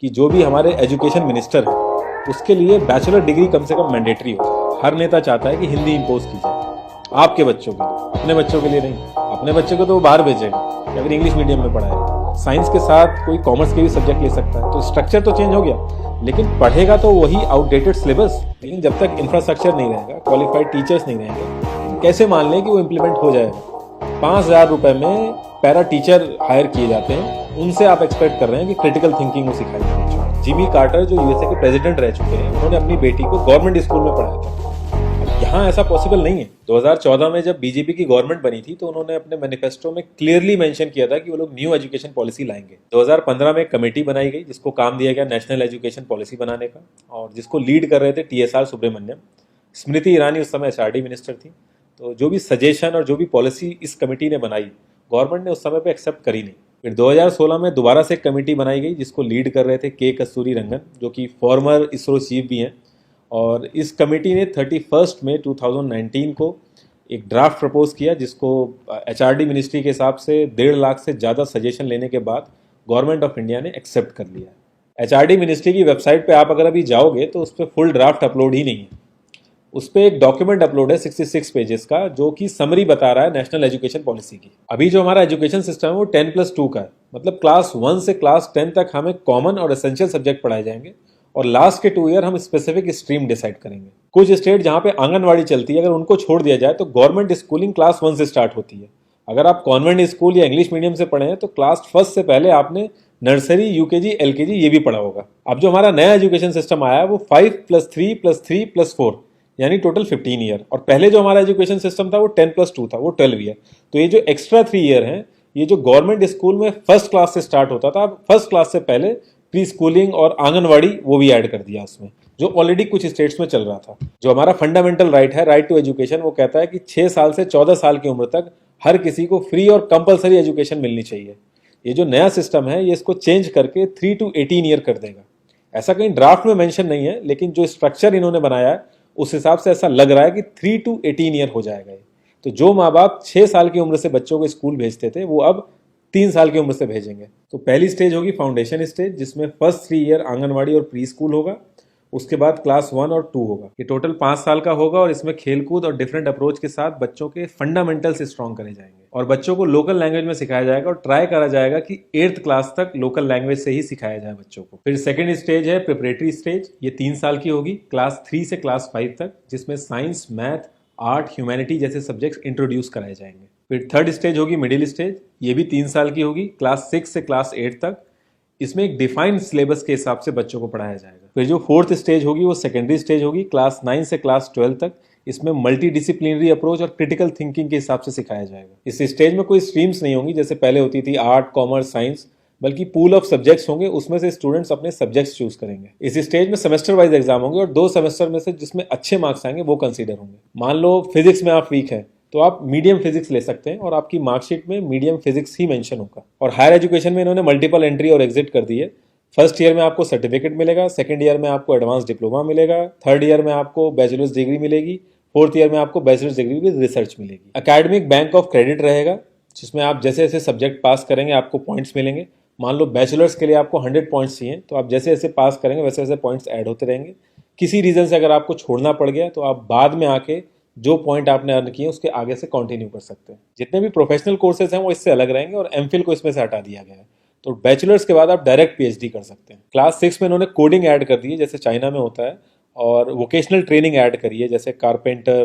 कि जो भी हमारे एजुकेशन मिनिस्टर है उसके लिए बैचलर डिग्री कम से कम मैंडेटरी हो जाए। हर नेता चाहता है कि हिंदी इम्पोज की जाए आपके बच्चों के लिए, अपने बच्चों के लिए नहीं। अपने बच्चे को तो वो बाहर भेजेगा या फिर इंग्लिश मीडियम में पढ़ाएगा। साइंस के साथ कोई कॉमर्स के भी सब्जेक्ट ले सकता है। तो स्ट्रक्चर तो चेंज हो गया, लेकिन पढ़ेगा तो वही आउटडेटेड सिलेबस। लेकिन जब तक इंफ्रास्ट्रक्चर नहीं रहेगा, क्वालिफाइड टीचर्स नहीं रहेंगे, कैसे मान लें कि वो इम्प्लीमेंट हो जाएगा। 5,000 रुपए में पैरा टीचर हायर किए जाते हैं, उनसे आप एक्सपेक्ट कर रहे हैं कि क्रिटिकल थिंकिंग वो सिखाई जाए। जिमी कार्टर जो यूएसए के प्रेसिडेंट रह चुके हैं, उन्होंने अपनी बेटी को गवर्नमेंट स्कूल में पढ़ाया था। यहाँ ऐसा पॉसिबल नहीं है। 2014 में जब बीजेपी की गवर्नमेंट बनी थी तो उन्होंने अपने मैनिफेस्टो में क्लियरली मेंशन किया था कि वो लोग न्यू एजुकेशन पॉलिसी लाएंगे। 2015 में एक कमेटी बनाई गई जिसको काम दिया गया नेशनल एजुकेशन पॉलिसी बनाने का, और जिसको लीड कर रहे थे टीएसआर सुब्रमण्यम। स्मृति ईरानी उस समय एचआरडी मिनिस्टर थी। तो जो भी सजेशन और जो भी पॉलिसी इस कमेटी ने बनाई, गवर्नमेंट ने उस समय पे एक्सेप्ट करी नहीं। फिर 2016 में दोबारा से एक कमेटी बनाई गई जिसको लीड कर रहे थे के कस्तूरी रंगन, जो कि फॉर्मर इसरो चीफ भी हैं। और इस कमेटी ने 31 मई 2019 को एक ड्राफ्ट प्रपोज किया, जिसको एचआरडी मिनिस्ट्री के हिसाब से 1.5 लाख से ज़्यादा सजेशन लेने के बाद गवर्नमेंट ऑफ इंडिया ने एक्सेप्ट कर लिया। एचआरडी मिनिस्ट्री की वेबसाइट पे आप अगर अभी जाओगे तो उस पर फुल ड्राफ्ट अपलोड ही नहीं है। उस पर एक डॉक्यूमेंट अपलोड है 66 पेजेस का, जो कि समरी बता रहा है नेशनल एजुकेशन पॉलिसी की। अभी जो हमारा एजुकेशन सिस्टम है वो 10+2 का है, मतलब क्लास 1 से क्लास 10 तक हमें कॉमन और एसेंशियल सब्जेक्ट पढ़ाए जाएंगे, और लास्ट के 2 ईयर हम स्पेसिफिक स्ट्रीम डिसाइड करेंगे। कुछ स्टेट जहाँ पे आंगनवाड़ी चलती है, अगर उनको छोड़ दिया जाए तो गवर्नमेंट स्कूलिंग क्लास 1 से स्टार्ट होती है। अगर आप कॉन्वेंट स्कूल या इंग्लिश मीडियम से पढ़े हैं तो क्लास 1 से पहले आपने नर्सरी, यूकेजी, एलकेजी ये भी पढ़ा होगा। अब जो हमारा नया एजुकेशन सिस्टम आया है वो 5+3+3+4 यानी टोटल 15 ईयर, और पहले जो हमारा एजुकेशन सिस्टम था वो 10+2 था, वो 12 ईयर। तो ये जो एक्स्ट्रा 3 ईयर हैं, ये जो गवर्नमेंट स्कूल में फर्स्ट क्लास से स्टार्ट होता था, फर्स्ट क्लास से पहले प्री स्कूलिंग और आंगनवाड़ी वो भी ऐड कर दिया उसमें, जो ऑलरेडी कुछ स्टेट्स में चल रहा था। जो हमारा फंडामेंटल राइट है, राइट टू एजुकेशन, वो कहता है कि 6 साल से 14 साल की उम्र तक हर किसी को फ्री और कंपलसरी एजुकेशन मिलनी चाहिए। ये जो नया सिस्टम है ये इसको चेंज करके 3 to 18 ईयर कर देगा। ऐसा कहीं ड्राफ्ट में मेंशन नहीं है, लेकिन जो स्ट्रक्चर इन्होंने बनाया है उस हिसाब से ऐसा लग रहा है कि 3 to 18 ईयर हो जाएगा। तो जो माँ बाप 6 साल की उम्र से बच्चों को स्कूल भेजते थे वो अब 3 साल की उम्र से भेजेंगे। तो पहली स्टेज होगी फाउंडेशन स्टेज, जिसमें फर्स्ट 3 ईयर आंगनवाड़ी और प्री स्कूल होगा। उसके बाद क्लास 1 और 2 होगा। ये टोटल 5 साल का होगा, और इसमें खेलकूद और डिफरेंट अप्रोच के साथ बच्चों के फंडामेंटल्स स्ट्रॉन्ग करे जाएंगे, और बच्चों को लोकल लैंग्वेज में सिखाया जाएगा, और ट्राई करा जाएगा कि 8th क्लास तक लोकल लैंग्वेज से ही सिखाया जाए बच्चों को। फिर सेकेंड स्टेज है प्रिपरेटरी स्टेज, ये 3 साल की होगी, क्लास 3 से क्लास 5 तक, जिसमें साइंस, मैथ, आर्ट, ह्यूमैनिटी जैसे सब्जेक्ट्स इंट्रोड्यूस कराए जाएंगे। फिर थर्ड स्टेज होगी मिडिल स्टेज, ये भी 3 साल की होगी, क्लास 6 से क्लास 8 तक। इसमें एक डिफाइंड सिलेबस के हिसाब से बच्चों को पढ़ाया जाएगा। फिर जो फोर्थ स्टेज होगी वो सेकेंडरी स्टेज होगी, क्लास 9 से क्लास 12 तक। इसमें मल्टी डिसिप्लिनरी अप्रोच और क्रिटिकल थिंकिंग के हिसाब से सिखाया जाएगा। इस स्टेज में कोई स्ट्रीम्स नहीं होंगी जैसे पहले होती थी आर्ट, कॉमर्स, साइंस, बल्कि पूल ऑफ सब्जेक्ट्स होंगे, उसमें से स्टूडेंट्स अपने सब्जेक्ट्स चूज करेंगे। इस स्टेज में सेमेस्टर वाइज एग्जाम होंगे, और 2 सेमेस्टर में से जिसमें अच्छे मार्क्स आएंगे वो कंसीडर होंगे। मान लो फिजिक्स में आप वीक हैं तो आप मीडियम फिजिक्स ले सकते हैं, और आपकी मार्कशीट में मीडियम फिजिक्स ही मेंशन होगा। और हायर एजुकेशन में इन्होंने मल्टीपल एंट्री और एग्जिट कर दी है। फर्स्ट ईयर में आपको सर्टिफिकेट मिलेगा, सेकंड ईयर में आपको एडवांस डिप्लोमा मिलेगा, थर्ड ईयर में आपको बैचलर्स डिग्री मिलेगी, फोर्थ ईयर में आपको बैचलर्स डिग्री विद रिसर्च मिलेगी। एकेडमिक बैंक ऑफ क्रेडिट रहेगा, जिसमें आप जैसे जैसे सब्जेक्ट पास करेंगे आपको पॉइंट्स मिलेंगे। मान लो बैचलर्स के लिए आपको 100 पॉइंट्स चाहिए, तो आप जैसे जैसे पास करेंगे वैसे वैसे पॉइंट्स ऐड होते रहेंगे। किसी रीजन से अगर आपको छोड़ना पड़ गया तो आप बाद में आके जो पॉइंट आपने अर्न किए उसके आगे से कंटिन्यू कर सकते हैं। जितने भी प्रोफेशनल कोर्सेज हैं वो इससे अलग रहेंगे, और एमफिल को इसमें से हटा दिया गया है। तो बैचलर्स के बाद आप डायरेक्ट पीएचडी कर सकते हैं। क्लास 6 में इन्होंने कोडिंग ऐड कर दी है जैसे चाइना में होता है, और वोकेशनल ट्रेनिंग ऐड करी है जैसे कारपेंटर,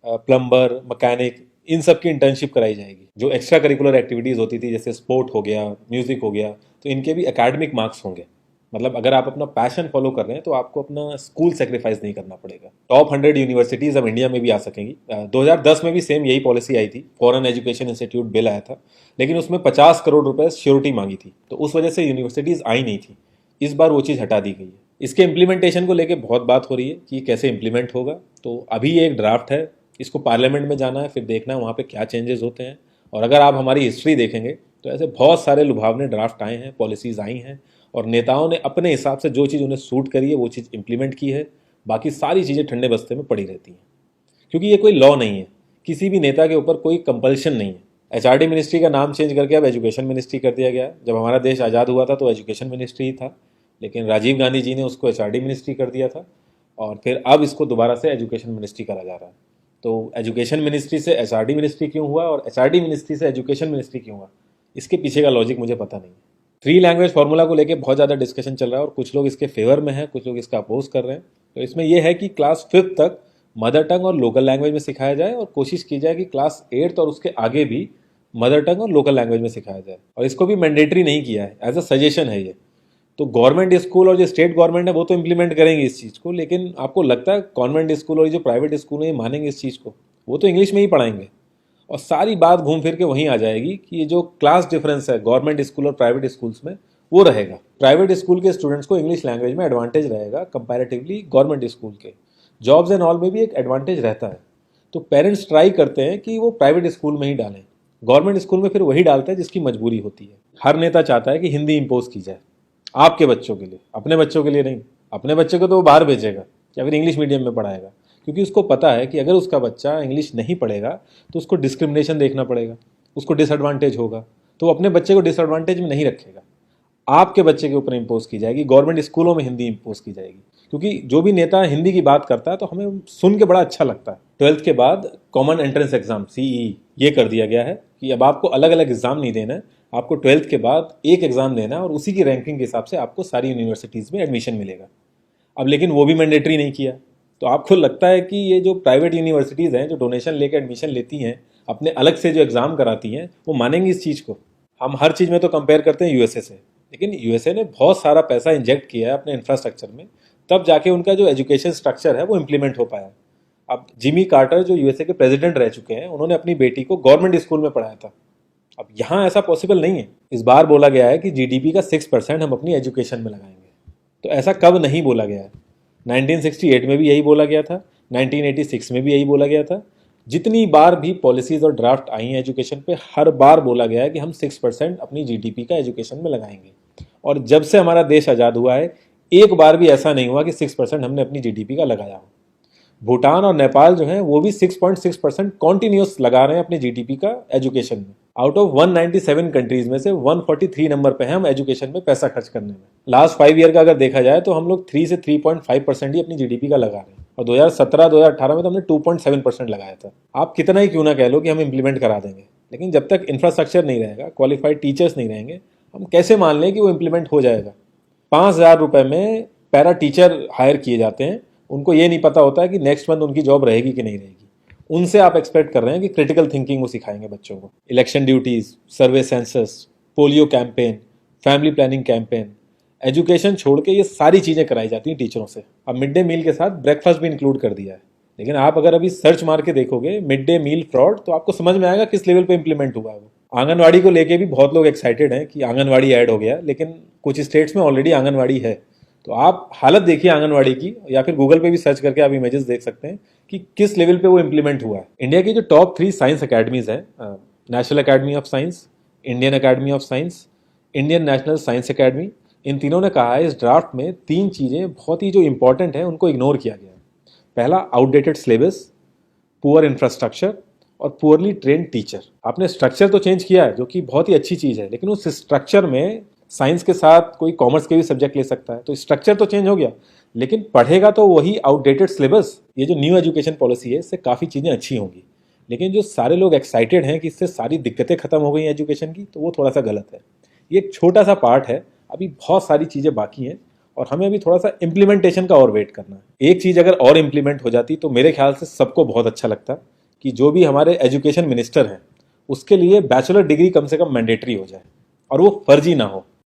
प्लम्बर, मैकेनिक, इन सब की इंटर्नशिप कराई जाएगी। जो एक्स्ट्रा करिकुलर एक्टिविटीज़ होती थी जैसे स्पोर्ट हो गया, म्यूजिक हो गया, तो इनके भी एकेडमिक मार्क्स होंगे। मतलब अगर आप अपना पैशन फॉलो कर रहे हैं तो आपको अपना स्कूल सेक्रीफाइस नहीं करना पड़ेगा। टॉप 100 यूनिवर्सिटीज़ अब इंडिया में भी आ सकेंगी। 2010 में भी सेम यही पॉलिसी आई थी, फॉरेन एजुकेशन इंस्टीट्यूट बिल आया था, लेकिन उसमें 50 करोड़ रुपए श्योरिटी मांगी थी, तो उस वजह से यूनिवर्सिटीज़ आई नहीं थी। इस बार वो चीज़ हटा दी गई है। इसके इम्प्लीमेंटेशन को लेकर बहुत बात हो रही है कि कैसे इम्प्लीमेंट होगा। तो अभी ये एक ड्राफ्ट है, इसको पार्लियामेंट में जाना है, फिर देखना है वहाँ पे क्या चेंजेस होते हैं। और अगर आप हमारी हिस्ट्री देखेंगे तो ऐसे बहुत सारे लुभावने ड्राफ्ट आए हैं, पॉलिसीज़ आई हैं, और नेताओं ने अपने हिसाब से जो चीज़ उन्हें सूट करी है वो चीज़ इंप्लीमेंट की है। बाकी सारी चीज़ें ठंडे बस्ते में पड़ी रहती हैं, क्योंकि ये कोई लॉ नहीं है, किसी भी नेता के ऊपर कोई कंपल्शन नहीं है। एचआरडी मिनिस्ट्री का नाम चेंज करके अब एजुकेशन मिनिस्ट्री कर दिया गया। जब हमारा देश आज़ाद हुआ था तो एजुकेशन मिनिस्ट्री ही था, लेकिन राजीव गांधी जी ने उसको एचआरडी मिनिस्ट्री कर दिया था और फिर अब इसको दोबारा से एजुकेशन मिनिस्ट्री करा जा रहा है। तो एजुकेशन मिनिस्ट्री से एचआरडी मिनिस्ट्री क्यों हुआ और एचआरडी मिनिस्ट्री से एजुकेशन मिनिस्ट्री क्यों हुआ, इसके पीछे का लॉजिक मुझे पता नहीं। 3 लैंग्वेज फार्मूला को लेकर बहुत ज़्यादा डिस्कशन चल रहा है और कुछ लोग इसके फेवर में हैं, कुछ लोग इसका अपोज कर रहे हैं। तो इसमें यह है कि क्लास 5th तक मदर टंग और लोकल लैंग्वेज में सिखाया जाए और कोशिश की जाए कि क्लास 8th और उसके आगे भी मदर टंग और लोकल लैंग्वेज में सिखाया जाए, और इसको भी मैंडेटरी नहीं किया है, एज अ सजेशन है ये। तो गवर्नमेंट स्कूल और जो स्टेट गवर्नमेंट है वो तो इम्प्लीमेंट करेंगे इस चीज़ को, लेकिन आपको लगता है कॉन्वेंट स्कूल और जो प्राइवेट स्कूल है ये मानेंगे इस चीज़ को? वो तो इंग्लिश में ही पढ़ाएंगे और सारी बात घूम फिर के वहीं आ जाएगी कि ये जो क्लास डिफरेंस है गवर्नमेंट स्कूल और प्राइवेट स्कूल्स में वो रहेगा। प्राइवेट स्कूल के स्टूडेंट्स को इंग्लिश लैंग्वेज में एडवांटेज रहेगा कंपैरेटिवली गवर्नमेंट स्कूल के। जॉब्स एंड ऑल में भी एक एडवांटेज रहता है। तो पेरेंट्स ट्राई करते हैं कि वो प्राइवेट स्कूल में ही डालें, गवर्नमेंट स्कूल में फिर वही डालता है जिसकी मजबूरी होती है। हर नेता चाहता है कि हिंदी इम्पोज की जाए आपके बच्चों के लिए, अपने बच्चों के लिए नहीं। अपने बच्चे को तो वो बाहर भेजेगा या फिर इंग्लिश मीडियम में पढ़ाएगा, क्योंकि उसको पता है कि अगर उसका बच्चा इंग्लिश नहीं पढ़ेगा तो उसको डिस्क्रिमिनेशन देखना पड़ेगा, उसको डिसएडवांटेज होगा, तो वो अपने बच्चे को डिसएडवांटेज में नहीं रखेगा। आपके बच्चे के ऊपर इम्पोज की जाएगी, गवर्नमेंट स्कूलों में हिंदी इम्पोज की जाएगी। क्योंकि जो भी नेता हिंदी की बात करता है तो हमें सुन के बड़ा अच्छा लगता है। 12th के बाद कॉमन एंट्रेंस एग्जाम CEE ये कर दिया गया है कि अब आपको अलग अलग एग्जाम नहीं देना है, आपको 12th के बाद एक एग्जाम देना है और उसी की रैंकिंग के हिसाब से आपको सारी यूनिवर्सिटीज़ में एडमिशन मिलेगा। अब लेकिन वो भी मैंडेटरी नहीं किया। तो आपको लगता है कि ये जो प्राइवेट यूनिवर्सिटीज़ हैं जो डोनेशन लेकर एडमिशन लेती हैं, अपने अलग से जो एग्ज़ाम कराती हैं, वो मानेंगी इस चीज़ को? हम हर चीज़ में तो कंपेयर करते हैं USA से, लेकिन USA ने बहुत सारा पैसा इंजेक्ट किया है अपने इंफ्रास्ट्रक्चर में, तब जाके उनका जो एजुकेशन स्ट्रक्चर है वो इम्प्लीमेंट हो पाया। अब जिमी कार्टर जो USA के प्रेसिडेंट रह चुके हैं, उन्होंने अपनी बेटी को गवर्नमेंट स्कूल में पढ़ाया था। अब यहाँ ऐसा पॉसिबल नहीं है। इस बार बोला गया है कि GDP का 6% हम अपनी एजुकेशन में लगाएंगे। तो ऐसा कब नहीं बोला गया है? 1968 में भी यही बोला गया था, 1986 में भी यही बोला गया था। जितनी बार भी पॉलिसीज़ और ड्राफ्ट आई हैं एजुकेशन पे, हर बार बोला गया है कि हम 6% अपनी GDP का एजुकेशन में लगाएंगे। और जब से हमारा देश आज़ाद हुआ है, एक बार भी ऐसा नहीं हुआ कि 6% हमने अपनी GDP का लगाया हो। भूटान और नेपाल जो है वो भी 6.6% कॉन्टिन्यूस लगा रहे हैं अपनी GDP का एजुकेशन में। आउट ऑफ 197 कंट्रीज में से 143 नंबर पे हैं हम एजुकेशन में पैसा खर्च करने में। लास्ट 5 ईयर का अगर देखा जाए तो हम लोग 3 से 3.5% ही अपनी GDP का लगा रहे हैं, और 2017-2018 में तो हमने 2.7% लगाया था। आप कितना ही क्यों ना कह लो कि हम इम्प्लीमेंट करा देंगे, लेकिन जब तक इंफ्रास्ट्रक्चर नहीं रहेगा, क्वालिफाइड टीचर्स नहीं रहेंगे, हम कैसे मान लें कि वो इम्प्लीमेंट हो जाएगा? 5,000 रुपये में पैरा टीचर हायर किए जाते हैं, उनको ये नहीं पता होता है कि नेक्स्ट मंथ उनकी जॉब रहेगी कि नहीं रहेगी। उनसे आप एक्सपेक्ट कर रहे हैं कि क्रिटिकल थिंकिंग वो सिखाएंगे बच्चों को। Election duties, survey census, polio campaign, family planning campaign, education छोड़ के ये सारी चीज़ें कराई जाती हैं टीचरों से। अब मिड डे मील के साथ ब्रेकफास्ट भी इंक्लूड कर दिया है। लेकिन आप अगर अभी सर्च मार के देखोगे मिड डे मील फ्रॉड, तो आपको समझ में आएगा किस लेवल पे इंप्लीमेंट हुआ है वो। आंगनवाड़ी को लेके भी बहुत लोग एक्साइटेड हैं कि आंगनवाड़ी ऐड हो गया, लेकिन कुछ स्टेट्स में ऑलरेडी आंगनवाड़ी है। तो आप हालत देखिए आंगनवाड़ी की, या फिर गूगल पे भी सर्च करके आप इमेजेस देख सकते हैं कि किस लेवल पे वो इम्प्लीमेंट हुआ है। इंडिया की जो टॉप 3 साइंस अकेडमीज हैं, national academy of science, Indian academy of science, Indian national science academy, इन तीनों ने कहा है इस ड्राफ्ट में 3 चीज़ें बहुत ही जो इंपॉर्टेंट हैं उनको इग्नोर किया गया है। पहला, आउटडेटेड सिलेबस, पुअर इंफ्रास्ट्रक्चर और पुअरली ट्रेंड टीचर। आपने स्ट्रक्चर तो चेंज किया है जो कि बहुत ही अच्छी चीज़ है, लेकिन उस स्ट्रक्चर में साइंस के साथ कोई कॉमर्स के भी सब्जेक्ट ले सकता है। तो स्ट्रक्चर तो चेंज हो गया, लेकिन पढ़ेगा तो वही आउटडेटेड सिलेबस। ये जो न्यू एजुकेशन पॉलिसी है इससे काफ़ी चीज़ें अच्छी होंगी, लेकिन जो सारे लोग एक्साइटेड हैं कि इससे सारी दिक्कतें खत्म हो गई एजुकेशन की, तो वो थोड़ा सा गलत है। ये एक छोटा सा पार्ट है, अभी बहुत सारी चीज़ें बाकी हैं और हमें अभी थोड़ा सा इम्प्लीमेंटेशन का और वेट करना है। एक चीज़ अगर और इम्प्लीमेंट हो जाती तो मेरे ख्याल से सबको बहुत अच्छा लगता कि जो भी हमारे एजुकेशन मिनिस्टर हैं उसके लिए बैचलर डिग्री कम से कम मैंडेटरी हो जाए और वो फर्जी ना हो।